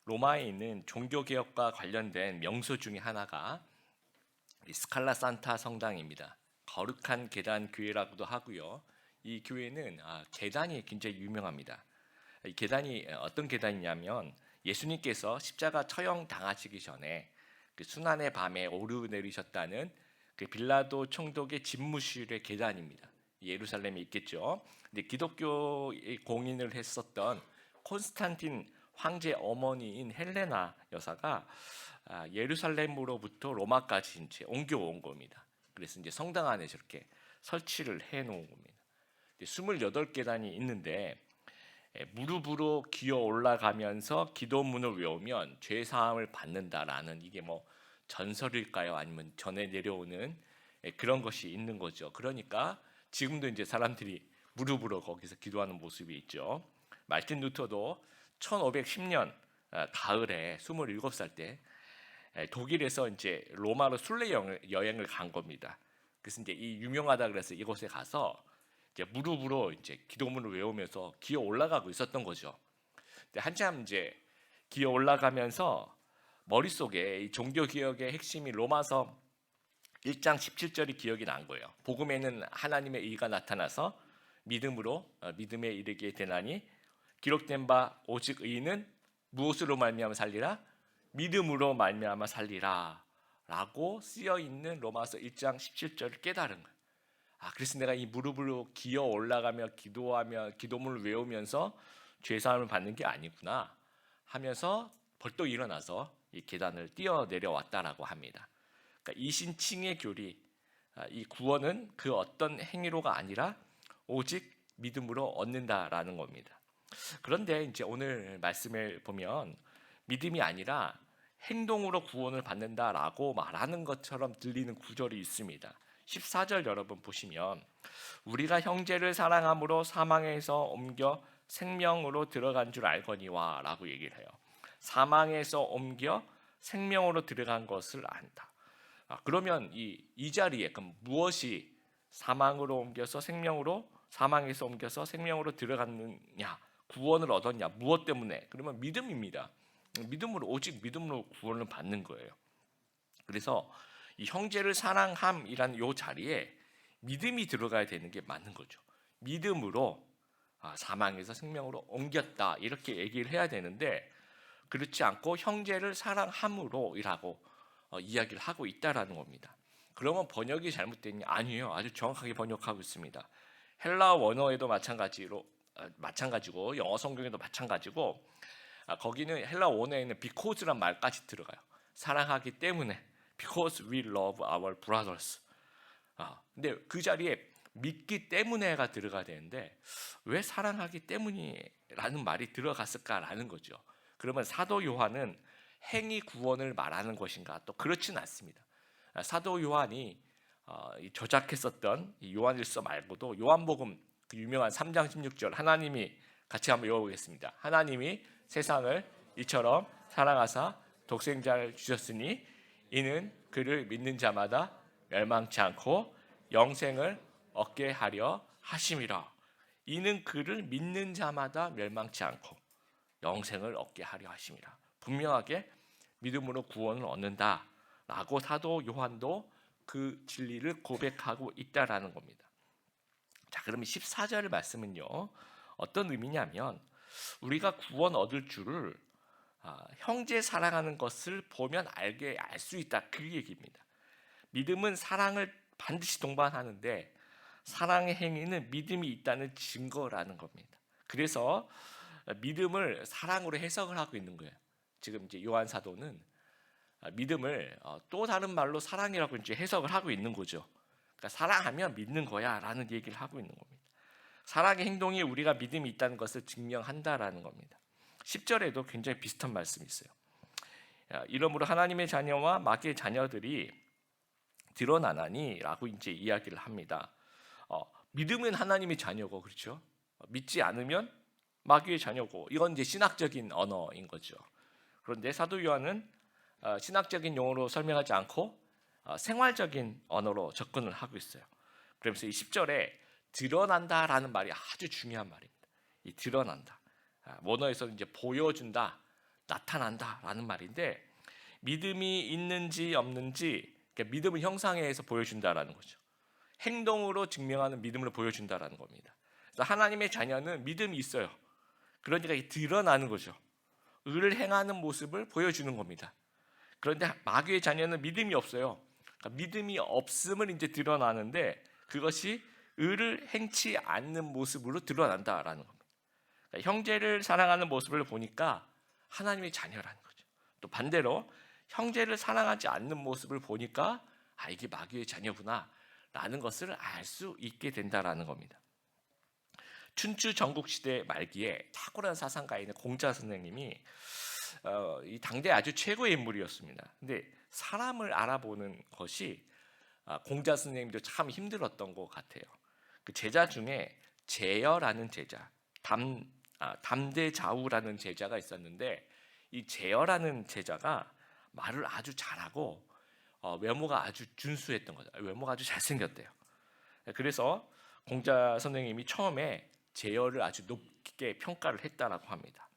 로마에 있는 종교개혁과 관련된 명소 중에 하나가 이 스칼라 산타 성당입니다. 거룩한 계단 교회라고도 하고요. 이 교회는 계단이 굉장히 유명합니다. 이 계단이 어떤 계단이냐면 예수님께서 십자가 처형 당하시기 전에 그 순환의 밤에 오르내리셨다는 그 빌라도 총독의 집무실의 계단입니다. 예루살렘에 있겠죠. 근데 기독교 공인을 했었던 콘스탄틴 황제 어머니인 헬레나 여사가 예루살렘으로부터 로마까지 이제 옮겨온 겁니다. 그래서 이제 성당 안에 저렇게 설치를 해 놓은 겁니다. 28계단이 있는데 무릎으로 기어 올라가면서 기도문을 외우면 죄 사함을 받는다라는 이게 뭐 전설일까요? 아니면 전해 내려오는 그런 것이 있는 거죠. 그러니까 지금도 이제 사람들이 무릎으로 거기서 기도하는 모습이 있죠. 말틴 루터도 1510년 가을에 27살 때 독일에서 이제 로마로 순례 여행을 간 겁니다. 그래서 이제 이 유명하다 그래서 이곳에 가서 이제 무릎으로 이제 기도문을 외우면서 기어 올라가고 있었던 거죠. 근데 한참 이제 기어 올라가면서 머릿속에 이 종교 개혁의 핵심이 로마서 1장 17절이 기억이 난 거예요. 복음에는 하나님의 의가 나타나서 믿음으로 믿음에 이르게 되나니 기록된 바 오직 의인은 무엇으로 말미암아 살리라? 믿음으로 말미암아 살리라 라고 쓰여 있는 로마서 1장 17절을 깨달은 거예요. 그래서 내가 이 무릎으로 기어 올라가며 기도하며 기도문을 외우면서 죄사함을 받는 게 아니구나 하면서 벌떡 일어나서 이 계단을 뛰어 내려왔다라고 합니다. 그러니까 이신칭의 교리, 이 구원은 그 어떤 행위로가 아니라 오직 믿음으로 얻는다라는 겁니다. 그런데 이제 오늘 말씀을 보면 믿음이 아니라 행동으로 구원을 받는다라고 말하는 것처럼 들리는 구절이 있습니다. 14절 여러분 보시면 우리가 형제를 사랑함으로 사망에서 옮겨 생명으로 들어간 줄 알거니와 라고 얘기를 해요. 사망에서 옮겨 생명으로 들어간 것을 안다. 그러면 이 자리에 그럼 무엇이 사망으로 옮겨서 생명으로 사망에서 옮겨서 생명으로 들어갔느냐 구원을 얻었냐 무엇 때문에? 그러면 믿음입니다. 믿음으로 오직 믿음으로 구원을 받는 거예요. 그래서 이 형제를 사랑함이라는 이 자리에 믿음이 들어가야 되는 게 맞는 거죠. 믿음으로 사망에서 생명으로 옮겼다 이렇게 얘기를 해야 되는데 그렇지 않고 형제를 사랑함으로이라고 이야기를 하고 있다라는 겁니다. 그러면 번역이 잘못됐냐? 아니에요. 아주 정확하게 번역하고 있습니다. 헬라 원어에도 마찬가지고 영어 성경에도 마찬가지고 거기는 헬라 원어에는 because란 말까지 들어가요. 사랑하기 때문에 because we love our brothers. 근데 그 자리에 믿기 때문에가 들어가야 되는데 왜 사랑하기 때문이라는 말이 들어갔을까라는 거죠. 그러면 사도 요한은 행위 구원을 말하는 것인가? 또 그렇지는 않습니다. 사도 요한이 조작했었던 요한일서 말고도 요한복음 그 유명한 3장 16절 하나님이 같이 한번 읽어보겠습니다. 하나님이 세상을 이처럼 사랑하사 독생자를 주셨으니 이는 그를 믿는 자마다 멸망치 않고 영생을 얻게 하려 하심이라. 이는 그를 믿는 자마다 멸망치 않고 영생을 얻게 하려 하심이라. 분명하게 믿음으로 구원을 얻는다라고 사도 요한도 그 진리를 고백하고 있다라는 겁니다. 자, 그러면 14절 말씀은요. 어떤 의미냐면 우리가 구원 얻을 줄을 형제 사랑하는 것을 보면 알 수 있다 그 얘기입니다. 믿음은 사랑을 반드시 동반하는데 사랑의 행위는 믿음이 있다는 증거라는 겁니다. 그래서 믿음을 사랑으로 해석을 하고 있는 거예요. 지금 이제 요한 사도는 믿음을 또 다른 말로 사랑이라고 이제 해석을 하고 있는 거죠. 그러니까 사랑하면 믿는 거야라는 얘기를 하고 있는 겁니다. 사랑의 행동이 우리가 믿음이 있다는 것을 증명한다라는 겁니다. 10절에도 굉장히 비슷한 말씀이 있어요. 이러므로 하나님의 자녀와 마귀의 자녀들이 드러나나니라고 이제 이야기를 합니다. 믿으면 하나님의 자녀고 그렇죠. 믿지 않으면 마귀의 자녀고 이건 이제 신학적인 언어인 거죠. 그런데 사도 요한은 신학적인 용어로 설명하지 않고 생활적인 언어로 접근을 하고 있어요. 그러면서 이 10절에 드러난다라는 말이 아주 중요한 말입니다. 이 드러난다. 원어에서는 이제 보여준다, 나타난다라는 말인데, 믿음이 있는지 없는지, 그러니까 믿음을 형상해서 보여준다라는 거죠. 행동으로 증명하는 믿음을 보여준다라는 겁니다. 그래서 하나님의 자녀는 믿음이 있어요. 그러니까 드러나는 거죠. 의를 행하는 모습을 보여주는 겁니다. 그런데 마귀의 자녀는 믿음이 없어요. 그러니까 믿음이 없음을 이제 드러나는데, 그것이 의를 행치 않는 모습으로 드러난다라는 겁니다. 그러니까 형제를 사랑하는 모습을 보니까 하나님의 자녀라는 거죠. 또 반대로 형제를 사랑하지 않는 모습을 보니까 이게 마귀의 자녀구나 라는 것을 알 수 있게 된다라는 겁니다. 춘추 전국시대 말기에 탁월한 사상가인 공자 선생님이 이 당대 아주 최고의 인물이었습니다. 근데 사람을 알아보는 것이 공자 선생님도 참 힘들었던 것 같아요. 그 제자 중에 제여라는 제자, 담대자우라는 제자가 있었는데, 이 제여라는 제자가 말을 아주 잘하고 외모가 아주 준수했던 거죠. 외모가 아주 잘생겼대요. 그래서 공자 선생님이 처음에 제여를 아주 높게 평가를 했다라고 합니다.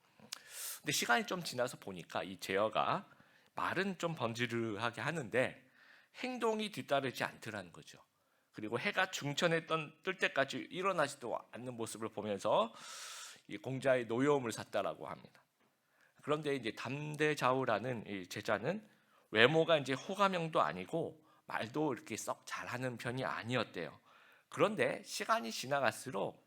근데 시간이 좀 지나서 보니까 이 제여가 말은 좀 번지르하게 하는데 행동이 뒤따르지 않더라는 거죠. 그리고 해가 중천에 뜰 때까지 일어나지도 않는 모습을 보면서 이 공자의 노여움을 샀다라고 합니다. 그런데 이제 담대자우라는 이 제자는 외모가 이제 호감형도 아니고 말도 이렇게 썩 잘하는 편이 아니었대요. 그런데 시간이 지나갈수록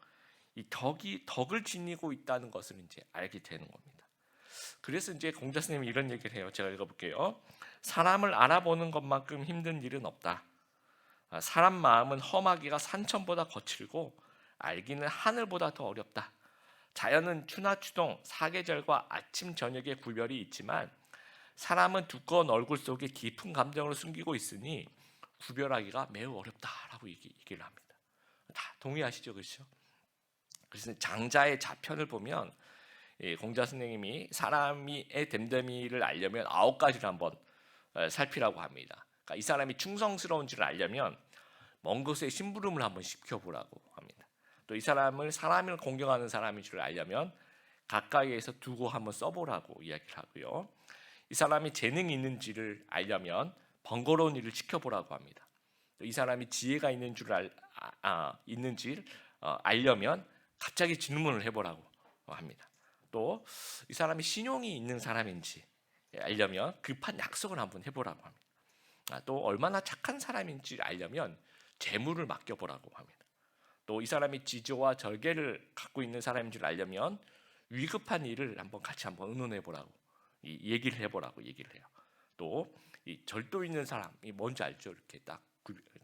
이 덕을 지니고 있다는 것을 이제 알게 되는 겁니다. 그래서 이제 공자 선생님이 이런 얘기를 해요. 제가 읽어볼게요. 사람을 알아보는 것만큼 힘든 일은 없다. 사람 마음은 험하기가 산천보다 거칠고 알기는 하늘보다 더 어렵다. 자연은 추나 추동, 사계절과 아침 저녁의 구별이 있지만 사람은 두꺼운 얼굴 속에 깊은 감정을 숨기고 있으니 구별하기가 매우 어렵다라고 얘기를 합니다. 다 동의하시죠, 그렇죠? 그래서 장자의 자편을 보면 공자 선생님이 사람의 됨됨이를 알려면 9가지를 한번 살피라고 합니다. 그러니까 이 사람이 충성스러운지를 알려면 먼 곳에 심부름을 한번 시켜보라고 합니다. 또 이 사람을 공경하는 사람인 줄 알려면 가까이에서 두고 한번 써보라고 이야기를 하고요. 이 사람이 재능이 있는지를 알려면 번거로운 일을 시켜보라고 합니다. 또 이 사람이 지혜가 있는지 알려면 갑자기 질문을 해보라고 합니다. 또 이 사람이 신용이 있는 사람인지 알려면 급한 약속을 한번 해보라고 합니다. 또 얼마나 착한 사람인지 알려면 재물을 맡겨보라고 합니다. 또 이 사람이 지조와 절개를 갖고 있는 사람인 줄 알려면 위급한 일을 같이 한번 의논해보라고 얘기를 해보라고 얘기를 해요. 또 이 절도 있는 사람이 뭔지 알죠? 이렇게 딱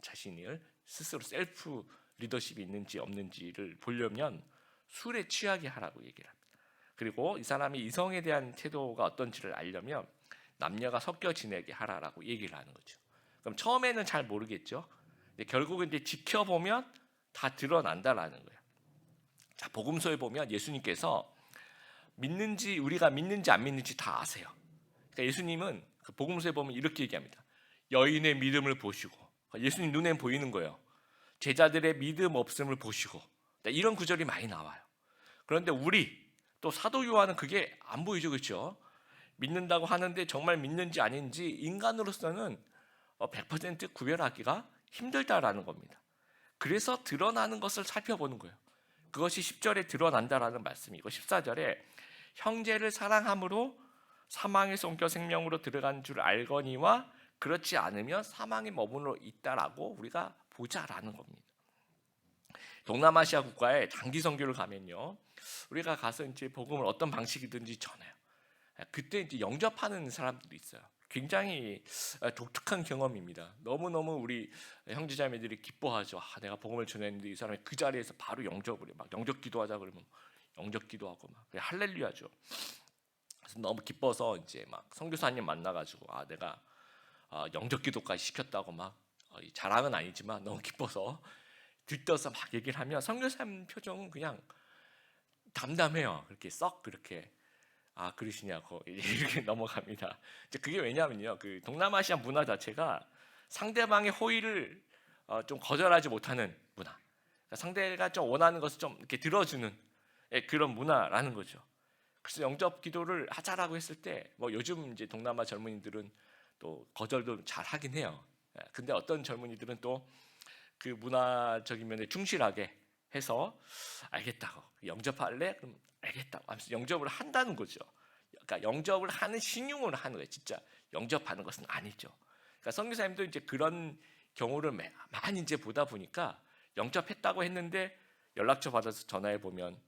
자신을 스스로 셀프 리더십이 있는지 없는지를 보려면 술에 취하게 하라고 얘기를 합니다. 그리고 이 사람이 이성에 대한 태도가 어떤지를 알려면 남녀가 섞여 지내게 하라라고 얘기를 하는 거죠. 그럼 처음에는 잘 모르겠죠. 근데 결국은 이제 지켜보면 다 드러난다라는 거예요. 자, 복음서에 보면 예수님께서 우리가 믿는지 안 믿는지 다 아세요. 그러니까 예수님은 그 복음서에 보면 이렇게 얘기합니다. 여인의 믿음을 보시고, 예수님 눈에 보이는 거예요. 제자들의 믿음 없음을 보시고, 이런 구절이 많이 나와요. 그런데 우리 또 사도 요한은 그게 안 보이죠, 그렇죠? 믿는다고 하는데 정말 믿는지 아닌지 인간으로서는 100% 구별하기가 힘들다라는 겁니다. 그래서 드러나는 것을 살펴보는 거예요. 그것이 10절에 드러난다라는 말씀이고 14절에 형제를 사랑함으로 사망에서 옮겨 생명으로 들어간 줄 알거니와 그렇지 않으면 사망에 머물러 있다라고 우리가 보자라는 겁니다. 동남아시아 국가에 장기 선교를 가면요, 우리가 가서 이제 복음을 어떤 방식이든지 전해요. 그때 이제 영접하는 사람들도 있어요. 굉장히 독특한 경험입니다. 너무너무 우리 형제자매들이 기뻐하죠. 내가 복음을 전했는데 이 사람이 그 자리에서 바로 영접을 해. 막 영접 기도하자 그러면 영접 기도하고 막 할렐루야죠. 그래서 너무 기뻐서 이제 막 선교사님 만나가지고 내가 영접 기도까지 시켰다고 막 자랑은 아니지만 너무 기뻐서 들떠서 막 얘기를 하면 선교사님 표정은 그냥 담담해요. 그렇게 썩 그렇게 그러시냐고 이렇게 넘어갑니다. 이제 그게 왜냐면요, 그 동남아시아 문화 자체가 상대방의 호의를 좀 거절하지 못하는 문화. 그러니까 상대가 좀 원하는 것을 좀 이렇게 들어주는 그런 문화라는 거죠. 그래서 영접 기도를 하자라고 했을 때 뭐 요즘 이제 동남아 젊은이들은 또 거절도 잘 하긴 해요. 근데 어떤 젊은이들은 또 그 문화적인 면에 충실하게 해서 알겠다고 영접할래? 그럼 알겠다고 하면서 영접을 한다는 거죠. 그러니까 영접을 하는 신용을 하는 거예요. 진짜 영접하는 것은 아니죠. 그러니까 선교사님도 이제 그런 경우를 많이 이제 보다 보니까 영접했다고 했는데 연락처 받아서 전화해 보면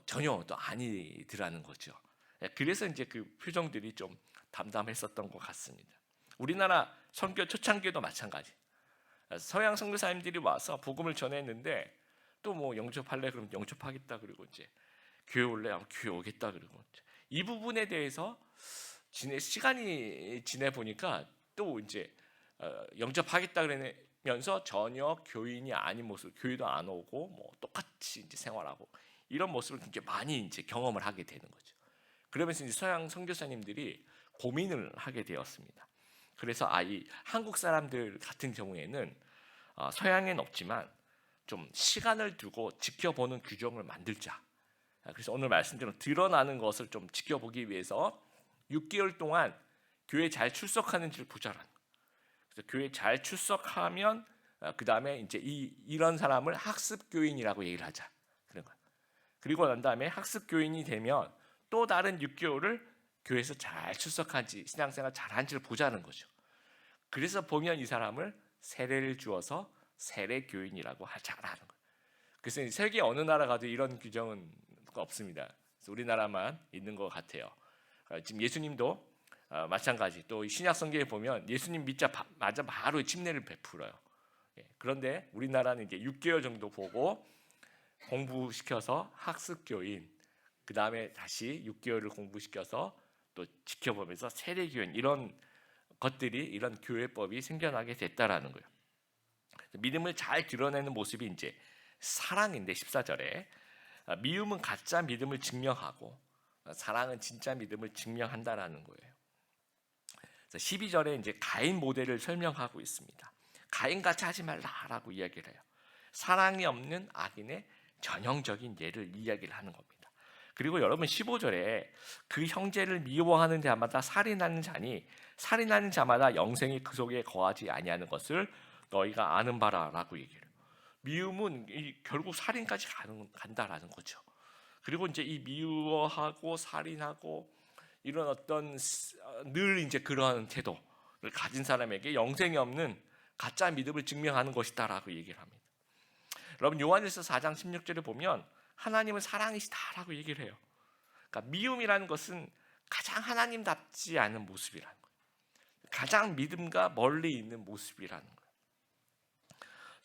전혀 또 아니더라는 거죠. 그래서 이제 그 표정들이 좀 담담했었던 것 같습니다. 우리나라 선교 초창기에도 마찬가지. 서양 선교사님들이 와서 복음을 전했는데 또 뭐 영접할래 그럼 영접하겠다 그리고 이제 교회 올래 교회 오겠다 그리고 이 부분에 대해서 시간이 지내 보니까 또 이제 영접하겠다 그러면서 전혀 교인이 아닌 모습, 교회도 안 오고 뭐 똑같이 이제 생활하고 이런 모습을 굉장히 많이 이제 경험을 하게 되는 거죠. 그러면서 이제 서양 선교사님들이 고민을 하게 되었습니다. 그래서 이 한국 사람들 같은 경우에는 서양엔 없지만 좀 시간을 두고 지켜보는 규정을 만들자. 그래서 오늘 말씀대로 드러나는 것을 좀 지켜보기 위해서 6개월 동안 교회 잘 출석하는지를 보자라는 거예요. 그래서 교회 잘 출석하면 그 다음에 이제 이런 사람을 학습 교인이라고 얘기를 하자. 그런 거예요. 그리고 난 다음에 학습 교인이 되면 또 다른 6개월을 교회에서 잘 출석한지 신앙생활 잘한지를 보자는 거죠. 그래서 보면 이 사람을 세례를 주어서 세례 교인이라고 하자라는 거예요. 그래서 세계 어느 나라 가도 이런 규정은 없습니다. 우리나라만 있는 것 같아요. 지금 예수님도 마찬가지. 또 신약 성경에 보면 예수님 믿자마자 바로 침례를 베풀어요. 그런데 우리나라는 이제 6개월 정도 보고 공부시켜서 학습 교인, 그 다음에 다시 6개월을 공부시켜서 또 지켜보면서 세례 교인 이런 것들이 이런 교회법이 생겨나게 됐다라는 거예요. 믿음을 잘 드러내는 모습이 이제 사랑인데 14절에 미움은 가짜 믿음을 증명하고 사랑은 진짜 믿음을 증명한다라는 거예요. 12절에 이제 가인 모델을 설명하고 있습니다. 가인같이 하지 말라라고 이야기를 해요. 사랑이 없는 악인의 전형적인 예를 이야기를 하는 겁니다. 그리고 여러분 15절에 그 형제를 미워하는 자마다 살인하는 자니 살인하는 자마다 영생이 그 속에 거하지 아니하는 것을 너희가 아는 바라라고 얘기해요. 미움은 결국 살인까지 간다라는 거죠. 그리고 이제 이 미워하고 살인하고 이런 어떤 늘 이제 그러한 태도를 가진 사람에게 영생이 없는 가짜 믿음을 증명하는 것이다라고 얘기를 합니다. 여러분 요한일서 4장 16절에 보면 하나님은 사랑이시다라고 얘기를 해요. 그러니까 미움이라는 것은 가장 하나님답지 않은 모습이라는 거예요. 가장 믿음과 멀리 있는 모습이라는 거예요.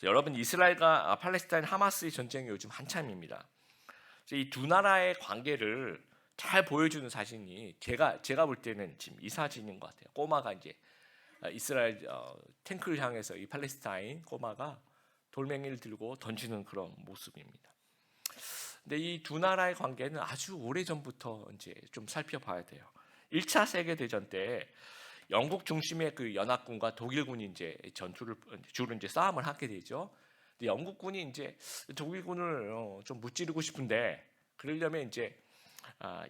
여러분 이스라엘과 팔레스타인 하마스의 전쟁이 요즘 한참입니다. 이 두 나라의 관계를 잘 보여주는 사진이 제가 볼 때는 지금 이 사진인 것 같아요. 꼬마가 이제 이스라엘 탱크를 향해서 이 팔레스타인 꼬마가 돌멩이를 들고 던지는 그런 모습입니다. 근데 이 두 나라의 관계는 아주 오래 전부터 이제 좀 살펴봐야 돼요. 1차 세계 대전 때 영국 중심의 그 연합군과 독일군이 이제 주로 이제 싸움을 하게 되죠. 근데 영국군이 이제 독일군을 좀 무찌르고 싶은데 그러려면 이제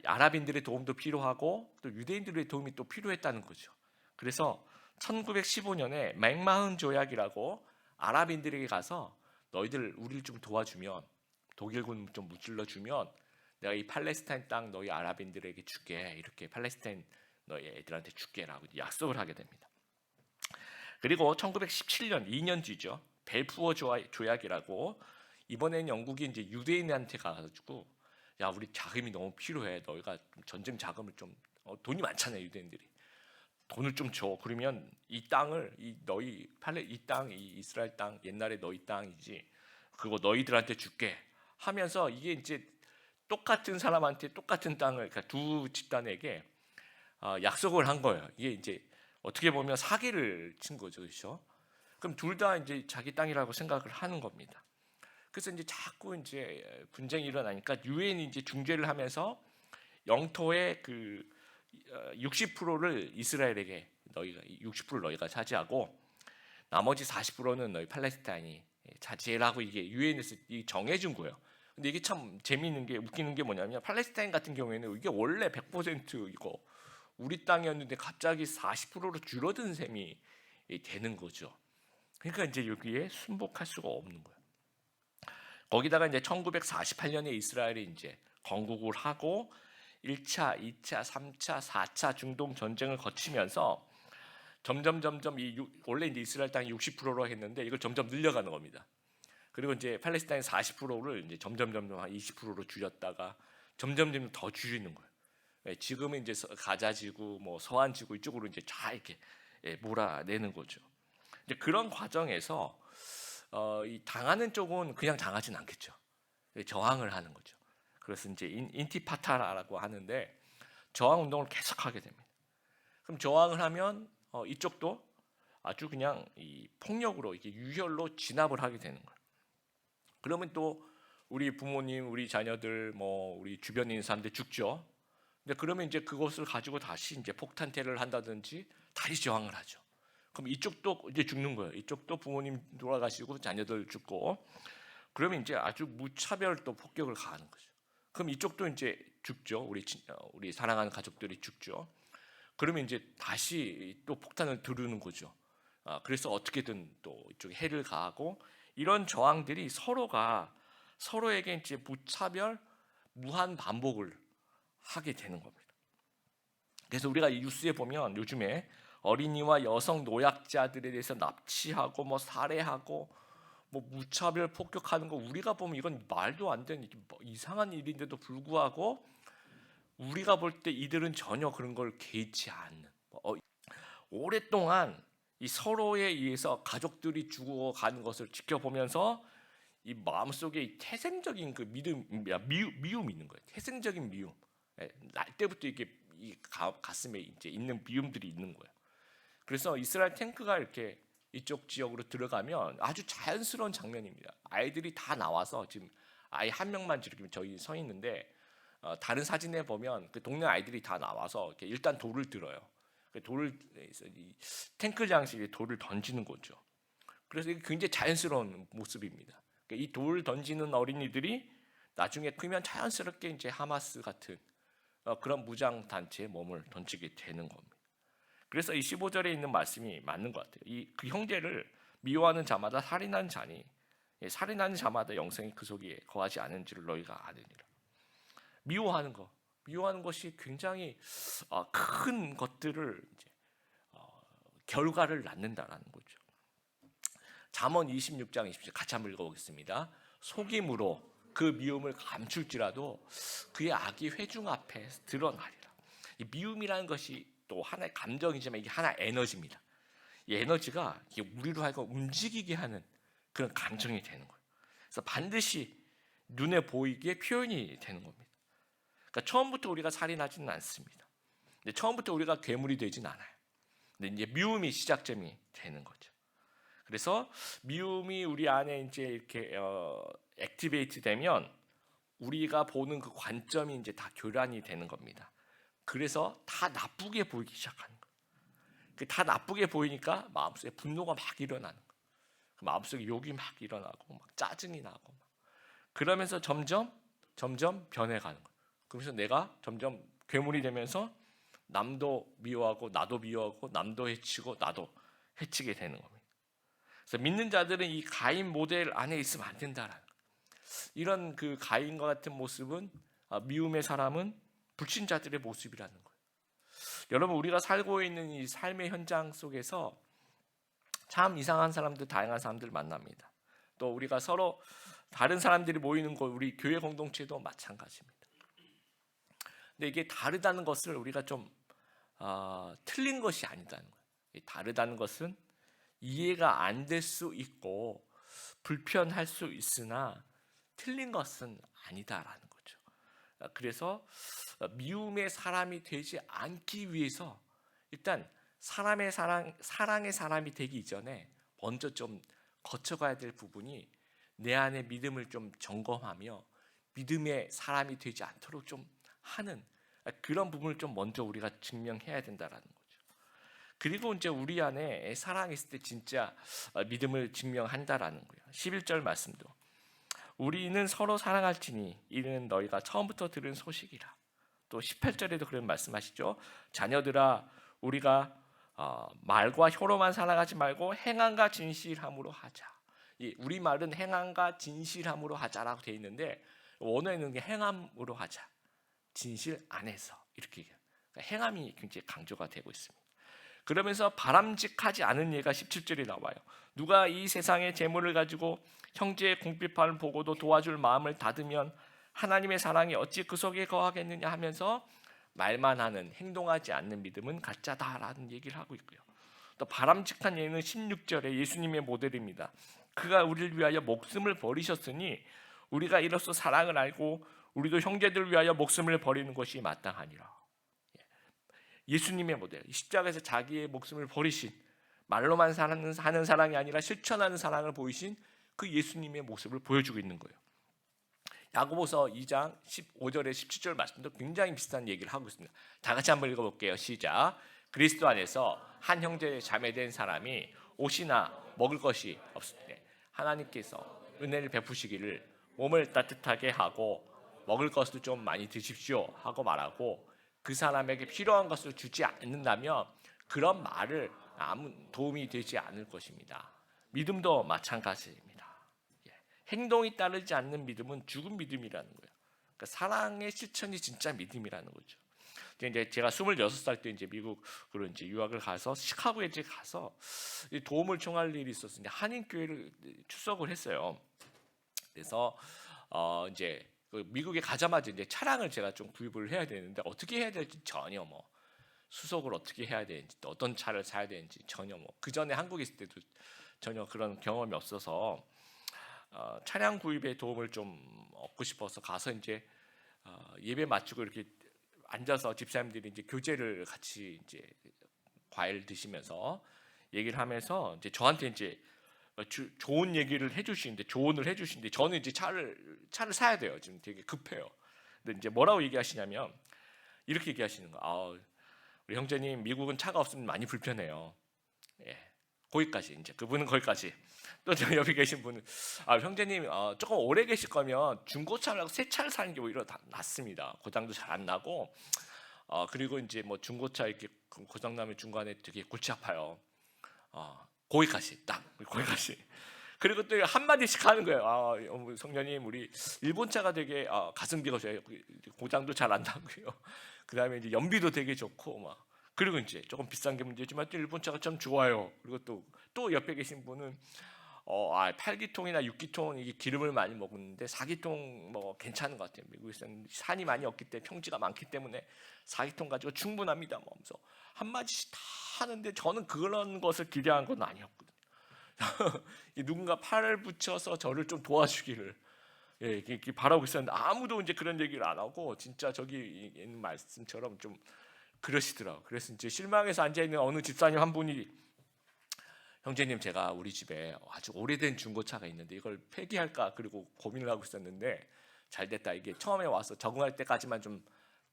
아랍인들의 도움도 필요하고 또 유대인들의 도움이 또 필요했다는 거죠. 그래서 1915년에 맥마흔 조약이라고 아랍인들에게 가서 너희들 우리를 좀 도와주면 독일군 좀 무찔러 주면 내가 이 팔레스타인 땅 너희 아랍인들에게 줄게 이렇게 팔레스타인 너희 애들한테 줄게라고 약속을 하게 됩니다. 그리고 1917년 2년 뒤죠. 벨푸어 조약이라고 이번에는 영국이 이제 유대인한테 가가지고 야 우리 자금이 너무 필요해 너희가 전쟁 자금을 좀 돈이 많잖아요 유대인들이 돈을 좀 줘 그러면 이 땅을 이 땅 이 이스라엘 땅 옛날에 너희 땅이지 그거 너희들한테 줄게 하면서 이게 이제 똑같은 사람한테 똑같은 땅을 그러니까 두 집단에게 약속을 한 거예요. 이게 이제 어떻게 보면 사기를 친 거죠, 그렇죠? 그럼 둘 다 이제 자기 땅이라고 생각을 하는 겁니다. 그래서 이제 자꾸 이제 분쟁이 일어나니까 유엔이 이제 중재를 하면서 영토의 그 60%를 이스라엘에게 너희가 60%를 너희가 차지하고 나머지 40%는 너희 팔레스타인이 차지해라고 이게 유엔에서 정해준 거예요. 근데 이게 참 재미있는 게 웃기는 게 뭐냐면 팔레스타인 같은 경우에는 이게 원래 100% 이거 우리 땅이었는데 갑자기 40%로 줄어든 셈이 되는 거죠. 그러니까 이제 여기에 순복할 수가 없는 거예요. 거기다가 이제 1948년에 이스라엘이 이제 건국을 하고 1차, 2차, 3차, 4차 중동 전쟁을 거치면서 점점 원래 이제 이스라엘 땅이 60%로 했는데 이걸 점점 늘려가는 겁니다. 그리고 이제 팔레스타인 40%를 이제 점점 한 20%로 줄였다가 점점 더 줄이는 거예요. 지금은 이제 가자 지구, 뭐 서한 지구 이쪽으로 이제 다 이렇게 몰아내는 거죠. 이제 그런 과정에서 이 당하는 쪽은 그냥 당하진 않겠죠. 저항을 하는 거죠. 그래서 이제 인티파타라고 하는데 저항 운동을 계속하게 됩니다. 그럼 저항을 하면 이쪽도 아주 그냥 이 폭력으로 이게 유혈로 진압을 하게 되는 거예요. 그러면 또 우리 부모님, 우리 자녀들, 뭐 우리 주변에 있는 사람들 죽죠. 근데 그러면 이제 그것을 가지고 다시 이제 폭탄 테러를 한다든지 다시 저항을 하죠. 그럼 이쪽도 이제 죽는 거예요. 이쪽도 부모님 돌아가시고 자녀들 죽고 그러면 이제 아주 무차별 또 폭격을 가하는 거죠. 그럼 이쪽도 이제 죽죠. 우리 사랑하는 가족들이 죽죠. 그러면 이제 다시 또 폭탄을 두르는 거죠. 그래서 어떻게든 또 이쪽에 해를 가하고 이런 저항들이 서로가 서로에게 이제 무차별 무한 반복을 하게 되는 겁니다. 그래서 우리가 이 뉴스에 보면 요즘에 어린이와 여성 노약자들에 대해서 납치하고 뭐 살해하고 뭐 무차별 폭격하는 거 우리가 보면 이건 말도 안 되는 이상한 일인데도 불구하고 우리가 볼 때 이들은 전혀 그런 걸 개의치 않는 오랫동안 이 서로에 의해서 가족들이 죽어가는 것을 지켜보면서 이 마음속에 이 태생적인 그 미움이 있는 거예요. 태생적인 미움. 날 때부터 이게 이 가슴에 이제 있는 미움들이 있는 거예요. 그래서 이스라엘 탱크가 이렇게 이쪽 지역으로 들어가면 아주 자연스러운 장면입니다. 아이들이 다 나와서 지금 아이 한 명만 이렇게 저희 서 있는데 다른 사진에 보면 그 동네 아이들이 다 나와서 이렇게 일단 돌을 들어요. 돌을 이 탱크 장식에 돌을 던지는 거죠. 그래서 이게 굉장히 자연스러운 모습입니다. 이 돌 던지는 어린이들이 나중에 크면 자연스럽게 이제 하마스 같은 그런 무장 단체에 몸을 던지게 되는 겁니다. 그래서 이 15절에 있는 말씀이 맞는 것 같아요. 그 형제를 미워하는 자마다 살인하는 자니 살인하는 자마다 영생이 그 속에 거하지 않은 줄을 너희가 아느니라. 미워하는 것이 굉장히 큰 것들을 이제 결과를 낳는다라는 거죠. 잠언 26장 20절 같이 한번 읽어보겠습니다. 속임으로 그 미움을 감출지라도 그의 악이 회중 앞에 드러나리라. 이 미움이라는 것이 또 하나의 감정이지만 이게 하나의 에너지입니다. 이 에너지가 우리로 하여금 움직이게 하는 그런 감정이 되는 거예요. 그래서 반드시 눈에 보이게 표현이 되는 겁니다. 그러니까 처음부터 우리가 살인하지는 않습니다. 근데 처음부터 우리가 괴물이 되진 않아요. 근데 이제 미움이 시작점이 되는 거죠. 그래서 미움이 우리 안에 이제 이렇게 액티베이트 되면 우리가 보는 그 관점이 이제 다 교란이 되는 겁니다. 그래서 다 나쁘게 보이기 시작하는 거예요. 다 나쁘게 보이니까 마음속에 분노가 막 일어나는 거예요. 마음속에 욕이 막 일어나고 막 짜증이 나고 막. 그러면서 점점 변해가는 거예요. 그래서 내가 점점 괴물이 되면서 남도 미워하고 나도 미워하고 남도 해치고 나도 해치게 되는 겁니다. 그래서 믿는 자들은 이 가인 모델 안에 있으면 안 된다라는 거예요. 이런 그 가인과 같은 모습은 미움의 사람은 불신자들의 모습이라는 거예요. 여러분 우리가 살고 있는 이 삶의 현장 속에서 참 이상한 사람들, 다양한 사람들을 만납니다. 또 우리가 서로 다른 사람들이 모이는 곳, 우리 교회 공동체도 마찬가지입니다. 근데 이게 다르다는 것을 우리가 좀 틀린 것이 아니다는 거예요. 다르다는 것은 이해가 안 될 수 있고 불편할 수 있으나 틀린 것은 아니다라는 거죠. 그래서 미움의 사람이 되지 않기 위해서 일단 사랑의 사람이 되기 이전에 먼저 좀 거쳐가야 될 부분이 내 안에 믿음을 좀 점검하며 믿음의 사람이 되지 않도록 좀 하는 그런 부분을 좀 먼저 우리가 증명해야 된다라는 거죠. 그리고 이제 우리 안에 사랑이 있을 때 진짜 믿음을 증명한다라는 거예요. 11절 말씀도 우리는 서로 사랑할지니 이는 너희가 처음부터 들은 소식이라. 또 18절에도 그런 말씀하시죠. 자녀들아 우리가 말과 혀로만 살아가지 말고 행함과 진실함으로 하자. 이 우리 말은 행함과 진실함으로 하자라고 되어 있는데 원어에는 행함으로 하자. 진실 안에서 이렇게 그러니까 행함이 굉장히 강조가 되고 있습니다. 그러면서 바람직하지 않은 예가 17절에 나와요. 누가 이 세상의 재물을 가지고 형제의 궁핍함을 보고도 도와줄 마음을 닫으면 하나님의 사랑이 어찌 그 속에 거하겠느냐 하면서 말만 하는 행동하지 않는 믿음은 가짜다라는 얘기를 하고 있고요. 또 바람직한 예는 16절에 예수님의 모델입니다. 그가 우리를 위하여 목숨을 버리셨으니 우리가 이로써 사랑을 알고 우리도 형제들을 위하여 목숨을 버리는 것이 마땅하니라. 예수님의 모델, 십자가에서 자기의 목숨을 버리신 말로만 하는 사랑이 아니라 실천하는 사랑을 보이신 그 예수님의 모습을 보여주고 있는 거예요. 야고보서 2장 15절에 17절 말씀도 굉장히 비슷한 얘기를 하고 있습니다. 다 같이 한번 읽어볼게요. 시작. 그리스도 안에서 한 형제 자매된 사람이 옷이나 먹을 것이 없을 때 하나님께서 은혜를 베푸시기를 몸을 따뜻하게 하고 먹을 것을 좀 많이 드십시오 하고 말하고 그 사람에게 필요한 것을 주지 않는다면 그런 말을 아무 도움이 되지 않을 것입니다. 믿음도 마찬가지입니다. 행동이 따르지 않는 믿음은 죽은 믿음이라는 거예요. 그러니까 사랑의 실천이 진짜 믿음이라는 거죠. 이제 제가 26살 때 이제 미국으로 이제 유학을 가서 시카고에 이제 가서 도움을 청할 일이 있었어요. 한인 교회를 출석을 했어요. 그래서 이제 미국에 가자마자 이제 차량을 제가 좀 구입을 해야 되는데 어떻게 해야 될지 전혀 뭐 수속을 어떻게 해야 되는지 또 어떤 차를 사야 되는지 전혀 뭐 그 전에 한국에 있을 때도 전혀 그런 경험이 없어서 차량 구입에 도움을 좀 얻고 싶어서 가서 이제 예배 마치고 이렇게 앉아서 집사님들이 이제 교제를 같이 이제 과일 드시면서 얘기를 하면서 이제 저한테 이제 좋은 얘기를 해주시는데 조언을 해주시는데 저는 이제 차를 사야 돼요. 지금 되게 급해요. 근데 이제 뭐라고 얘기하시냐면 이렇게 얘기하시는 거. 우리 형제님 미국은 차가 없으면 많이 불편해요. 예, 거기까지 이제 그분은 거기까지. 또 저 옆에 계신 분은 형제님 조금 오래 계실 거면 중고차라고 새 차를 사는 게 오히려 낫습니다. 고장도 잘 안 나고 그리고 이제 뭐 중고차 이렇게 고장 나면 중간에 되게 골치 아파요. 거기까지 딱 거기까지. 그리고 또 한마디씩 하는 거예요. 성녀님 우리 일본 차가 되게 가성비가 좋아요. 고장도 잘 안 나고요. 그 다음에 이제 연비도 되게 좋고 막 그리고 이제 조금 비싼 게 문제지만 또 일본 차가 참 좋아요. 그리고 또 옆에 계신 분은 8기통이나 6기통 이게 기름을 많이 먹는데 4기통 뭐 괜찮은 것 같아요. 미국에서는 산이 많이 없기 때문에 평지가 많기 때문에 4기통 가지고 충분합니다. 하면서 한마디씩 다 하는데 저는 그런 것을 기대한 건 아니었거든요. 누군가 팔을 붙여서 저를 좀 도와주기를 이렇게 바라고 있었는데 아무도 이제 그런 얘기를 안 하고 진짜 저기 있는 말씀처럼 좀 그러시더라고요. 그래서 이제 실망해서 앉아 있는 어느 집사님 한 분이 형제님 제가 우리 집에 아주 오래된 중고차가 있는데 이걸 폐기할까 그리고 고민을 하고 있었는데 잘 됐다. 이게 처음에 와서 적응할 때까지만 좀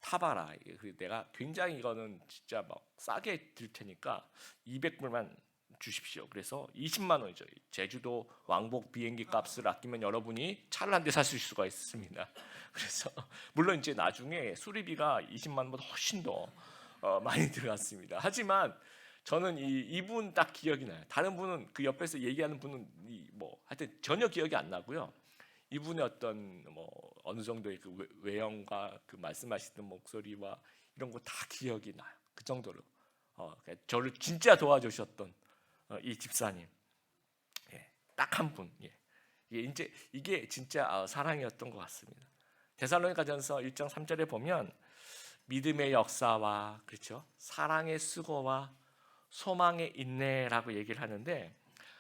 타봐라. 그래서 내가 굉장히 이거는 진짜 막 싸게 들 테니까 200불만 주십시오. 그래서 20만 원이죠. 제주도 왕복 비행기 값을 아끼면 여러분이 차를 한 대 사실 수가 있습니다. 그래서 물론 이제 나중에 수리비가 20만 원보다 훨씬 더 많이 들어갔습니다. 하지만 저는 이분 딱 기억이 나요. 다른 분은 그 옆에서 얘기하는 분은 뭐 하여튼 전혀 기억이 안 나고요. 이분의 어떤 뭐 어느 정도의 그 외형과 그 말씀하시던 목소리와 이런 거 다 기억이 나요. 그 정도로 그러니까 저를 진짜 도와주셨던 이 집사님, 딱 한 분. 이게 진짜 사랑이었던 것 같습니다. 데살로니가전서 1장 3절에 보면 믿음의 역사와 그렇죠, 사랑의 수고와 소망의 인내라고 얘기를 하는데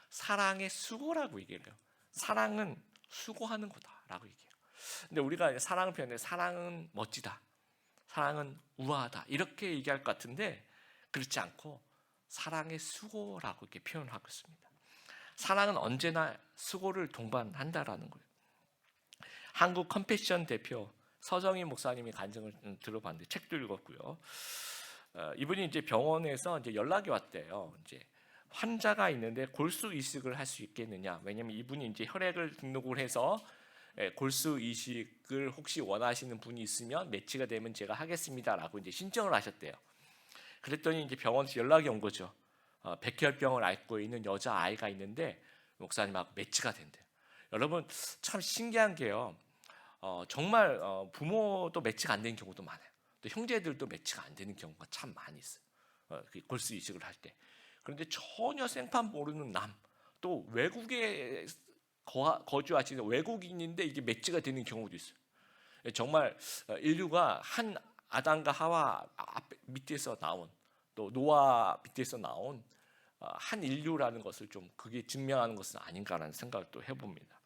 사랑의 수고라고 얘기해요. 사랑은 수고하는 거다라고 얘기해요. 근데 우리가 사랑을 표현해 사랑은 멋지다, 사랑은 우아하다 이렇게 얘기할 것 같은데 그렇지 않고 사랑의 수고라고 이렇게 표현하고 있습니다. 사랑은 언제나 수고를 동반한다라는 거예요. 한국 컴패션 대표 서정희 목사님이 간증을 들어봤는데 책도 읽었고요. 이분이 이제 병원에서 이제 연락이 왔대요. 이제 환자가 있는데 골수 이식을 할 수 있겠느냐? 왜냐하면 이분이 이제 혈액을 등록을 해서 골수 이식을 혹시 원하시는 분이 있으면 매치가 되면 제가 하겠습니다라고 이제 신청을 하셨대요. 그랬더니 이제 병원에서 연락이 온 거죠. 백혈병을 앓고 있는 여자 아이가 있는데 목사님하고 매치가 된대요. 여러분 참 신기한 게요. 정말 부모도 매치가 안 되는 경우도 많아요. 또 형제들도 매치가 안 되는 경우가 참 많이 있어요. 그 골수 이식을 할 때. 그런데 전혀 생판 모르는 남, 또 외국에 거주하시는 외국인인데 이게 매치가 되는 경우도 있어요. 정말 인류가 한 아담과 하와 밑에서 나온, 또 노아 밑에서 나온 한 인류라는 것을 좀 그게 증명하는 것은 아닌가라는 생각을 또 해봅니다.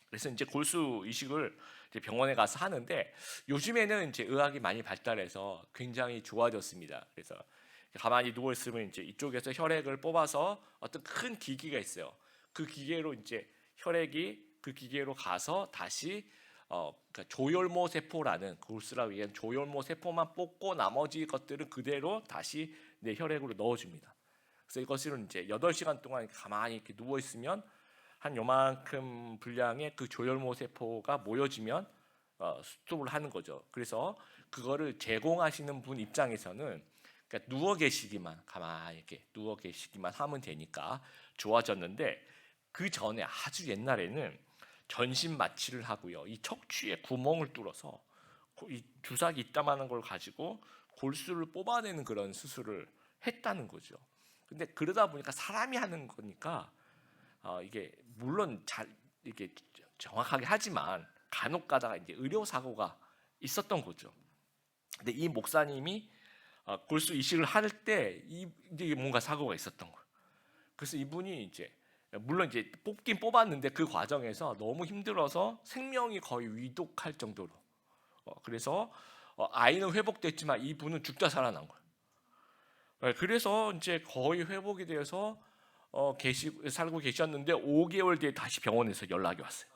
그래서 이제 골수 이식을 이제 병원에 가서 하는데 요즘에는 이제 의학이 많이 발달해서 굉장히 좋아졌습니다. 그래서 가만히 누워 있으면 이제 이쪽에서 혈액을 뽑아서 어떤 큰 기기가 있어요. 그 기계로 이제 혈액이 그 기계로 가서 다시 그러니까 조혈모 세포라는 골수라고 얘기하는 조혈모 세포만 뽑고 나머지 것들은 그대로 다시 내 혈액으로 넣어줍니다. 그래서 이것을 이제 8시간 동안 가만히 이렇게 누워 있으면 한 요만큼 분량의 그 조혈모 세포가 모여지면 수습을 하는 거죠. 그래서 그거를 제공하시는 분 입장에서는 그러니까 누워 계시기만 가만히 이렇게 누워 계시기만 하면 되니까 좋아졌는데 그 전에 아주 옛날에는 전신 마취를 하고요. 이 척추에 구멍을 뚫어서 이 주사기 이따만한 걸 가지고 골수를 뽑아내는 그런 수술을 했다는 거죠. 근데 그러다 보니까 사람이 하는 거니까 이게 물론 잘 이게 정확하게 하지만 간혹 가다가 이제 의료 사고가 있었던 거죠. 근데 이 목사님이 골수 이식을 할 때 이제 뭔가 사고가 있었던 거예요. 그래서 이분이 이제 물론 이제 뽑긴 뽑았는데 그 과정에서 너무 힘들어서 생명이 거의 위독할 정도로 그래서 아이는 회복됐지만 이분은 죽다 살아난 거예요. 그래서 이제 거의 회복이 되어서 살고 계셨는데 5개월 뒤에 다시 병원에서 연락이 왔어요.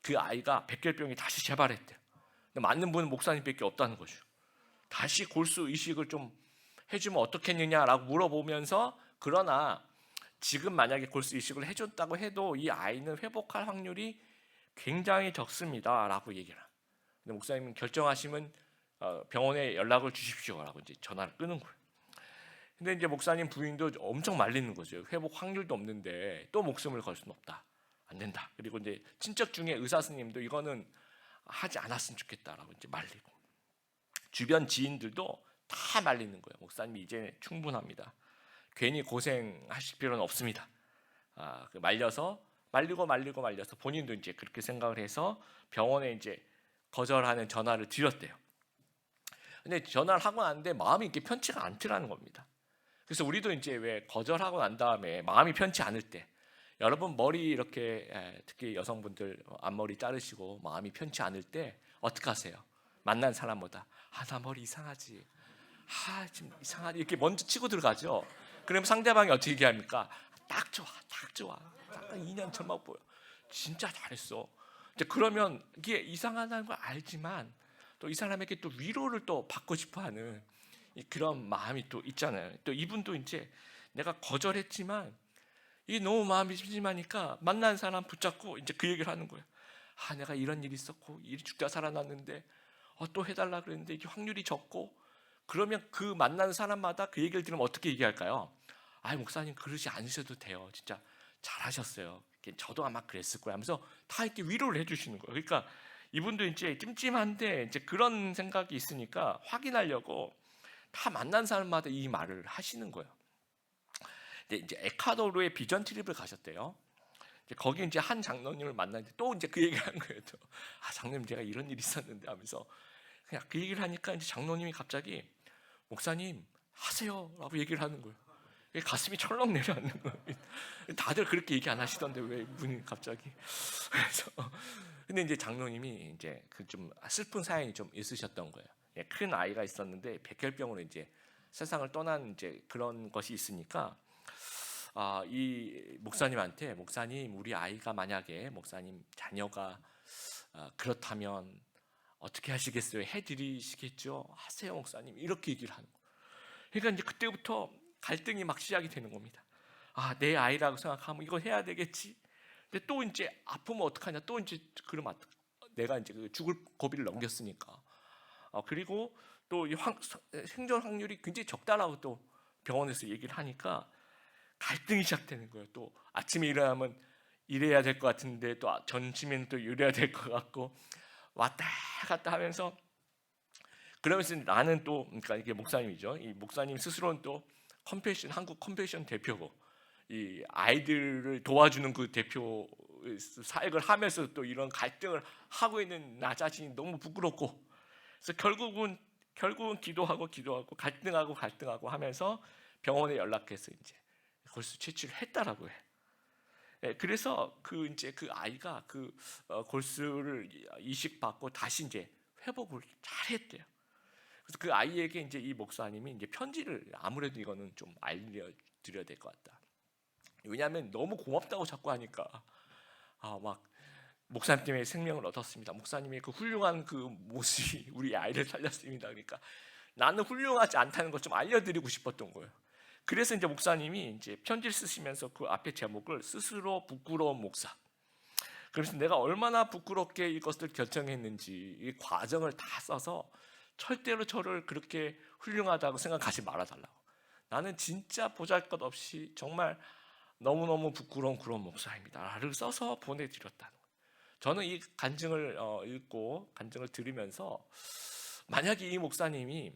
그 아이가 백혈병이 다시 재발했대요. 근데 맞는 분은 목사님밖에 없다는 거죠. 다시 골수 이식을 좀 해주면 어떻겠느냐라고 물어보면서 그러나 지금 만약에 골수 이식을 해줬다고 해도 이 아이는 회복할 확률이 굉장히 적습니다라고 얘기를 해요. 근데 목사님은 결정하시면 병원에 연락을 주십시오라고 이제 전화를 끊은 거예요. 근데 이제 목사님 부인도 엄청 말리는 거죠. 회복 확률도 없는데 또 목숨을 걸 수는 없다. 안 된다. 그리고 이제 친척 중에 의사 스님도 이거는 하지 않았으면 좋겠다라고 이제 말리고 주변 지인들도 다 말리는 거예요. 목사님이 이제 충분합니다. 괜히 고생하실 필요는 없습니다. 말려서 말려서 본인도 이제 그렇게 생각을 해서 병원에 이제 거절하는 전화를 드렸대요. 근데 전화를 하고 났는데 마음이 이렇게 편치가 않더라는 겁니다. 그래서 우리도 이제 왜 거절하고 난 다음에 마음이 편치 않을 때 여러분 머리 이렇게 특히 여성분들 앞머리 자르시고 마음이 편치 않을 때 어떻게 하세요? 만난 사람보다 나 머리 이상하지. 지금 이상하지. 이렇게 먼저 치고 들어가죠. 그럼 상대방이 어떻게 얘기합니까? 딱 좋아. 딱 2년 전만 보여. 진짜 잘했어. 이제 그러면 이게 이상하다는 걸 알지만 또 이 사람에게 또 위로를 또 받고 싶어하는 그런 마음이 또 있잖아요. 또 이분도 이제 내가 거절했지만 이게 너무 마음이 심심하니까 만난 사람 붙잡고 이제 그 얘기를 하는 거예요. 내가 이런 일이 있었고 일이 죽다 살아났는데 또 해달라 그랬는데 이게 확률이 적고 그러면 그 만나는 사람마다 그 얘기를 들으면 어떻게 얘기할까요? 목사님 그러지 않으셔도 돼요. 진짜 잘하셨어요. 저도 아마 그랬을 거야 하면서 다 이렇게 위로를 해주시는 거예요. 그러니까 이분도 이제 찜찜한데 이제 그런 생각이 있으니까 확인하려고 다 만난 사람마다 이 말을 하시는 거예요. 근데 이제 에콰도르에 비전 트립을 가셨대요. 거기 이제 한 장로님을 만났는데 또 이제 그 얘기를 한 거예요. 장로님 제가 이런 일이 있었는데 하면서 그냥 그 얘기를 하니까 이제 장로님이 갑자기 목사님 하세요라고 얘기를 하는 거예요. 가슴이 철렁 내려앉는 거예요. 다들 그렇게 얘기 안 하시던데 왜 이분이 갑자기? 그래서 근데 이제 장로님이 이제 그 좀 슬픈 사연이 좀 있으셨던 거예요. 큰 아이가 있었는데 백혈병으로 이제 세상을 떠난 이제 그런 것이 있으니까 이 목사님한테 목사님 우리 아이가 만약에 목사님 자녀가 그렇다면 어떻게 하시겠어요? 해드리시겠죠? 하세요 목사님 이렇게 얘기를 하는 거예요. 그러니까 이제 그때부터 갈등이 막 시작이 되는 겁니다. 내 아이라고 생각하면 이거 해야 되겠지. 근데 또 이제 아프면 어떡하냐? 또 이제 그러면 내가 이제 그 죽을 고비를 넘겼으니까. 그리고 또 이 생존 확률이 굉장히 적다라고 또 병원에서 얘기를 하니까 갈등이 시작되는 거예요. 또 아침에 일어나면 일해야 될 것 같은데 또 점심에는 또 일해야 될 것 같고 왔다 갔다 하면서, 그러면서 나는 또, 그러니까 이게 목사님이죠. 이 목사님 스스로는 또 한국 컴패션 대표고, 이 아이들을 도와주는 그 대표 사역을 하면서 또 이런 갈등을 하고 있는 나 자신이 너무 부끄럽고, 그래서 결국은 기도하고 갈등하고 하면서 병원에 연락해서 이제 골수 채취를 했다라고 해. 그래서 이제 그 아이가 골수를 이식받고 다시 이제 회복을 잘했대요. 그래서 그 아이에게 이제 이 목사님이 이제 편지를, 아무래도 이거는 좀 알려드려야 될 것 같다. 왜냐하면 너무 고맙다고 자꾸 하니까 막 목사님 때문에 생명을 얻었습니다. 목사님의 그 훌륭한 그 모습이 우리 아이를 살렸습니다. 그러니까 나는 훌륭하지 않다는 걸 좀 알려드리고 싶었던 거예요. 그래서 이제 목사님이 이제 편지를 쓰시면서 그 앞에 제목을 스스로 부끄러운 목사. 그래서 내가 얼마나 부끄럽게 이것을 결정했는지 이 과정을 다 써서 절대로 저를 그렇게 훌륭하다고 생각하지 말아달라고. 나는 진짜 보잘것없이 정말 너무너무 부끄러운 그런 목사입니다를 써서 보내드렸다는 거예요. 저는 이 간증을 읽고 간증을 들으면서, 만약에 이 목사님이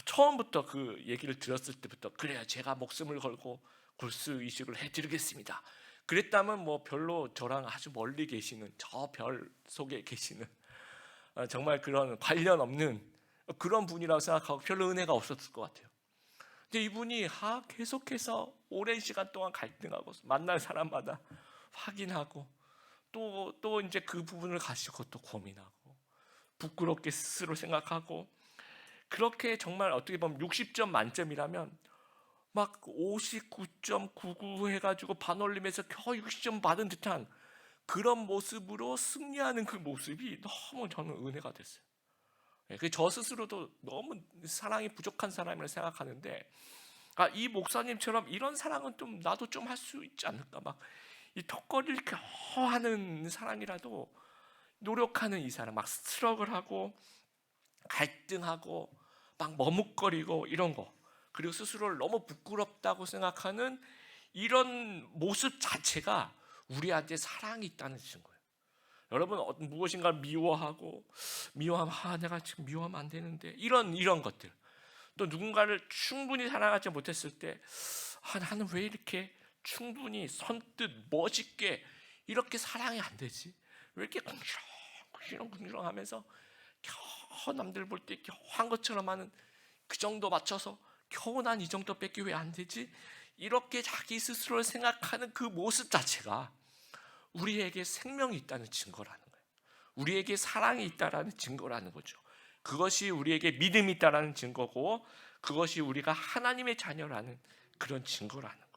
처음부터 그 얘기를 들었을 때부터 그래야 제가 목숨을 걸고 골수 이식을 해드리겠습니다, 그랬다면 뭐 별로 저랑 아주 멀리 계시는 저 별 속에 계시는 정말 그런 관련 없는 그런 분이라고 생각하고 별로 은혜가 없었을 것 같아요. 근데 이분이 계속해서 오랜 시간 동안 갈등하고 만난 사람마다 확인하고 또 이제 그 부분을 가지고 또 고민하고 부끄럽게 스스로 생각하고, 그렇게 정말 어떻게 보면 60점 만점이라면 막 59.99 해가지고 반올림에서 겨우 60점 받은 듯한 그런 모습으로 승리하는 그 모습이 너무 저는 은혜가 됐어요. 저 스스로도 너무 사랑이 부족한 사람이라 생각하는데, 이 목사님처럼 이런 사랑은 좀 나도 좀 할 수 있지 않을까. 막 이 턱걸이를 겨우 하는 사람이라도 노력하는 이 사람, 막 스트럭을 하고 갈등하고 막 머뭇거리고 이런 거, 그리고 스스로를 너무 부끄럽다고 생각하는 이런 모습 자체가 우리한테 사랑이 있다는 증거예요. 여러분, 무엇인가를 미워하면 내가 지금 미워하면 안 되는데, 이런 것들, 또 누군가를 충분히 사랑하지 못했을 때 나는 왜 이렇게 충분히 선뜻 멋있게 이렇게 사랑이 안 되지? 왜 이렇게 궁시렁 하면서 겨우 남들 볼 때 겨우 한 것처럼 하는, 그 정도 맞춰서 겨우 난 이 정도밖에 왜 안 되지? 이렇게 자기 스스로를 생각하는 그 모습 자체가 우리에게 생명이 있다는 증거라는 거예요. 우리에게 사랑이 있다라는 증거라는 거죠. 그것이 우리에게 믿음이 있다라는 증거고, 그것이 우리가 하나님의 자녀라는 그런 증거라는 거예요.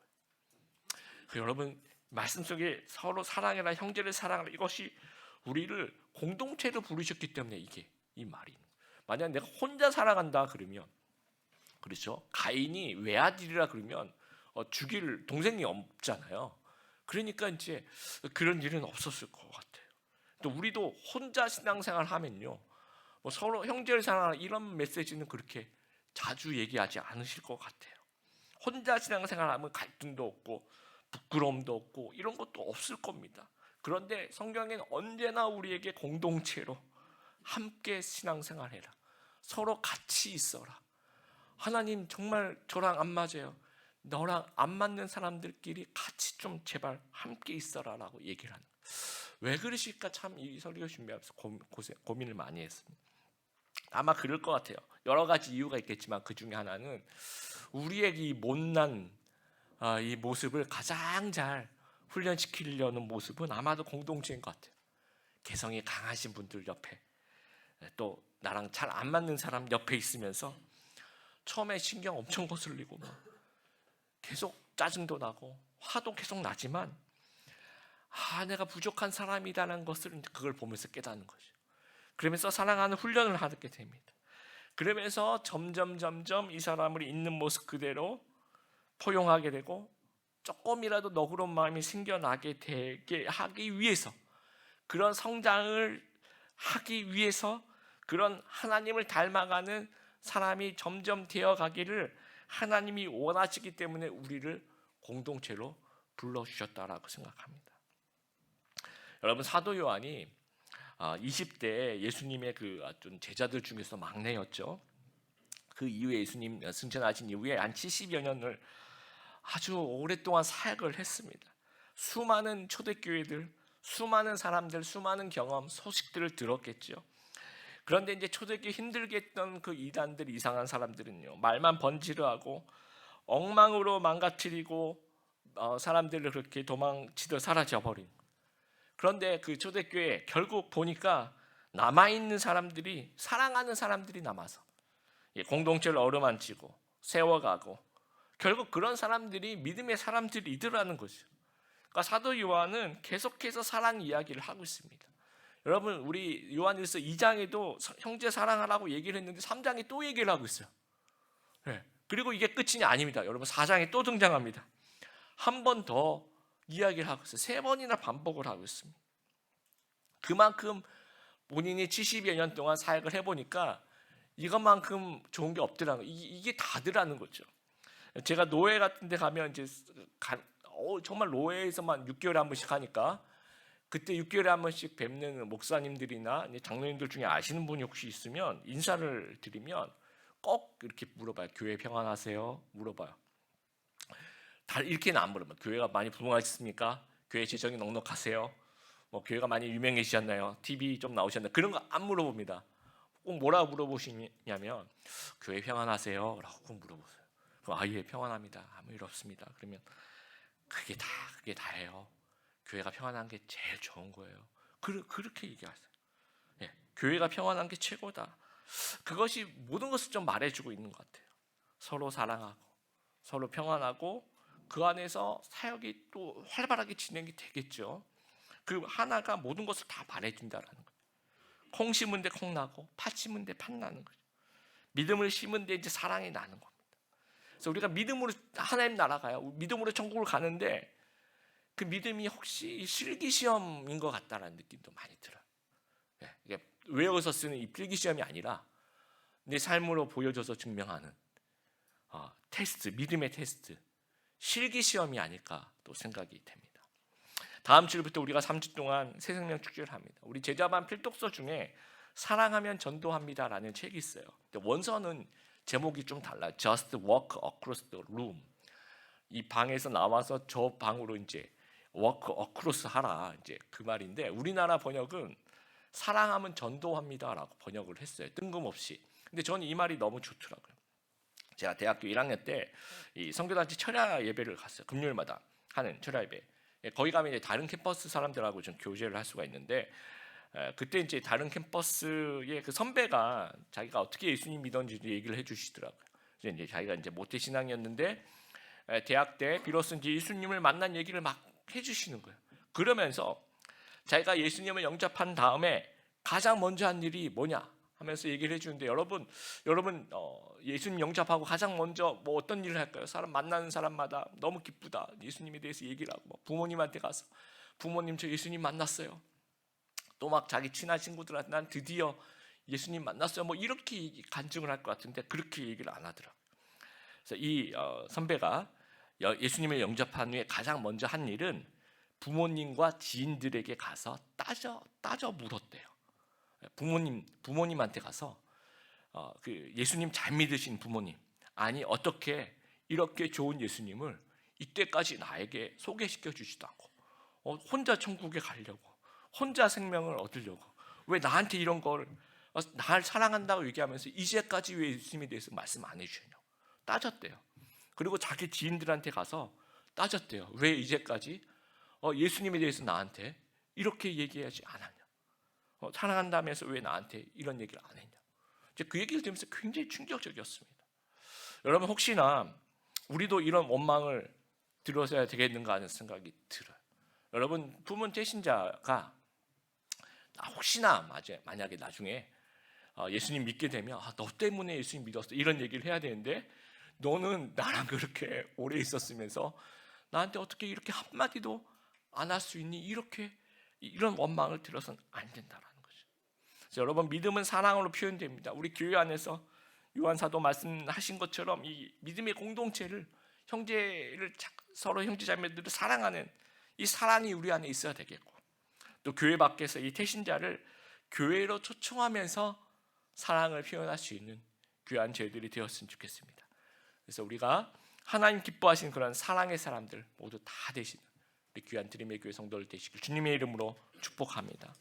여러분, 말씀 속에 서로 사랑해라, 형제를 사랑하라, 이것이 우리를 공동체로 부르셨기 때문에 이게 이 말이. 만약 내가 혼자 살아간다 그러면, 그렇죠? 가인이 외아들이라 그러면 죽일 동생이 없잖아요. 그러니까 이제 그런 일은 없었을 것 같아요. 또 우리도 혼자 신앙생활 하면요, 뭐 서로 형제를 사랑하라 이런 메시지는 그렇게 자주 얘기하지 않으실 것 같아요. 혼자 신앙생활하면 갈등도 없고 부끄러움도 없고 이런 것도 없을 겁니다. 그런데 성경에는 언제나 우리에게 공동체로 함께 신앙생활해라, 서로 같이 있어라. 하나님 정말 저랑 안 맞아요, 너랑 안 맞는 사람들끼리 같이 좀 제발 함께 있어라라고 얘기를 하는 거예요. 왜 그러실까 참 이 설교 준비하면서 고민을 많이 했습니다. 아마 그럴 것 같아요. 여러 가지 이유가 있겠지만 그 중에 하나는 우리의 이 못난 이 모습을 가장 잘 훈련시키려는 모습은 아마도 공동체인 것 같아요. 개성이 강하신 분들 옆에, 또 나랑 잘 안 맞는 사람 옆에 있으면서 처음에 신경 엄청 거슬리고 계속 짜증도 나고 화도 계속 나지만 내가 부족한 사람이라는 것을 그걸 보면서 깨닫는 거죠. 그러면서 사랑하는 훈련을 하게 됩니다. 그러면서 점점 이 사람을 있는 모습 그대로 포용하게 되고 조금이라도 너그러운 마음이 생겨나게 되게 하기 위해서, 그런 성장을 하기 위해서 그런 하나님을 닮아가는 사람이 점점 되어가기를 하나님이 원하시기 때문에 우리를 공동체로 불러주셨다라고 생각합니다. 여러분, 사도 요한이 20대 예수님의 그 제자들 중에서 막내였죠. 그 이후에 예수님 승천하신 이후에 한 70여 년을 아주 오랫동안 사역을 했습니다. 수많은 초대교회들, 수많은 사람들, 수많은 경험, 소식들을 들었겠죠. 그런데 이제 초대교회 힘들게 했던 그 이단들, 이상한 사람들은요, 말만 번지르하고 엉망으로 망가뜨리고 사람들을 그렇게 도망치듯 사라져버린. 그런데 그 초대교회 결국 보니까 남아있는 사람들이, 사랑하는 사람들이 남아서 공동체를 어루만지고 세워가고, 결국 그런 사람들이 믿음의 사람들이더라는 거죠. 그러니까 사도 요한은 계속해서 사랑 이야기를 하고 있습니다. 여러분, 우리 요한일서 2장에도 형제 사랑하라고 얘기를 했는데 3장에 또 얘기를 하고 있어요. 네. 그리고 이게 끝이 아닙니다. 여러분, 4장에 또 등장합니다. 한 번 더 이야기를 하고 있어요. 3번이나 반복을 하고 있습니다. 그만큼 본인이 70여 년 동안 사역을 해보니까 이것만큼 좋은 게 없더라는 거예요. 이게 다더라는 거죠. 제가 노예 같은 데 가면 이제 정말 노예에서만 6개월에 한 번씩 하니까, 그때 6개월에 한 번씩 뵙는 목사님들이나 장로님들 중에 아시는 분이 혹시 있으면 인사를 드리면 꼭 이렇게 물어봐요. 교회 평안하세요? 물어봐요. 다 이렇게는 안 물어봐요. 교회가 많이 부흥하셨습니까? 교회 재정이 넉넉하세요? 뭐 교회가 많이 유명해지셨나요? TV 좀 나오셨나요? 그런 거 안 물어봅니다. 꼭 뭐라고 물어보시냐면 교회 평안하세요? 라고 물어보세요. 그럼 예, 평안합니다. 아무 일 없습니다. 그러면 그게 다예요. 교회가 평안한 게 제일 좋은 거예요. 그렇게 얘기하세요. 예, 교회가 평안한 게 최고다. 그것이 모든 것을 좀 말해주고 있는 것 같아요. 서로 사랑하고 서로 평안하고 그 안에서 사역이 또 활발하게 진행이 되겠죠. 그 하나가 모든 것을 다 말해준다라는 거예요. 콩 심은 데 콩 나고 팥 심은 데 팥 나는 거죠. 믿음을 심은 데 이제 사랑이 나는 겁니다. 그래서 우리가 믿음으로 하나님 나라 가요. 믿음으로 천국을 가는데 그 믿음이 혹시 실기시험인 것 같다라는 느낌도 많이 들어요. 이게 외워서 쓰는 이 필기시험이 아니라 내 삶으로 보여줘서 증명하는 테스트, 믿음의 테스트, 실기시험이 아닐까 또 생각이 됩니다. 다음 주부터 우리가 3주 동안 새생명 축제를 합니다. 우리 제자반 필독서 중에 사랑하면 전도합니다라는 책이 있어요. 원서는 제목이 좀 달라요. Just walk across the room. 이 방에서 나와서 저 방으로 이제 walk across 하라, 이제 그 말인데, 우리나라 번역은 사랑하면 전도합니다라고 번역을 했어요. 뜬금없이. 근데 저는 이 말이 너무 좋더라고요. 제가 대학교 1학년 때 이 선교단체 철야 예배를 갔어요. 금요일마다 하는 철야 예배. 거기 가면 이제 다른 캠퍼스 사람들하고 좀 교제를 할 수가 있는데, 그때 이제 다른 캠퍼스의 그 선배가 자기가 어떻게 예수님 믿었는지 얘기를 해주시더라고요. 그래서 이제 자기가 이제 모태 신앙이었는데 대학 때 비로소 이제 예수님을 만난 얘기를 막 해주시는 거예요. 그러면서 자기가 예수님을 영접한 다음에 가장 먼저 한 일이 뭐냐 하면서 얘기를 해주는데, 여러분 예수님 영접하고 가장 먼저 뭐 어떤 일을 할까요? 사람 만나는 사람마다 너무 기쁘다, 예수님에 대해서 얘기를 하고, 부모님한테 가서 부모님 저 예수님 만났어요. 또 막 자기 친한 친구들한테 난 드디어 예수님 만났어요. 뭐 이렇게 간증을 할 것 같은데 그렇게 얘기를 안 하더라고요. 그래서 이 선배가 예수님을 영접한 후에 가장 먼저 한 일은 부모님과 지인들에게 가서 따져 물었대요. 부모님한테 가서 그 예수님 잘 믿으신 부모님, 아니 어떻게 이렇게 좋은 예수님을 이때까지 나에게 소개시켜 주지도 않고 혼자 천국에 가려고, 혼자 생명을 얻으려고 왜 나한테 이런 걸 날 사랑한다고 얘기하면서 이제까지 왜 예수님에 대해서 말씀 안 해주냐고 따졌대요. 그리고 자기 지인들한테 가서 따졌대요. 왜 이제까지 예수님에 대해서 나한테 이렇게 얘기하지 않았냐, 사랑한다면서 왜 나한테 이런 얘기를 안 했냐. 그 얘기를 들으면서 굉장히 충격적이었습니다. 여러분, 혹시나 우리도 이런 원망을 들어서야 되겠는가 하는 생각이 들어요. 여러분, 부모 대신자가 혹시나 만약에 나중에 예수님 믿게 되면 너 때문에 예수님 믿었어 이런 얘기를 해야 되는데, 너는 나랑 그렇게 오래 있었으면서 나한테 어떻게 이렇게 한마디도 안 할 수 있니? 이런 원망을 들어서는 안 된다라는 거죠. 그래서 여러분, 믿음은 사랑으로 표현됩니다. 우리 교회 안에서 요한 사도 말씀하신 것처럼 이 믿음의 공동체를, 서로 형제자매들을 사랑하는 이 사랑이 우리 안에 있어야 되겠고, 또 교회 밖에서 이 태신자를 교회로 초청하면서 사랑을 표현할 수 있는 귀한 저희들이 되었으면 좋겠습니다. 그래서 우리가 하나님 기뻐하시는 그런 사랑의 사람들 모두 다 되시는 우리 귀한 드림의 교회 성도들 되시길 주님의 이름으로 축복합니다.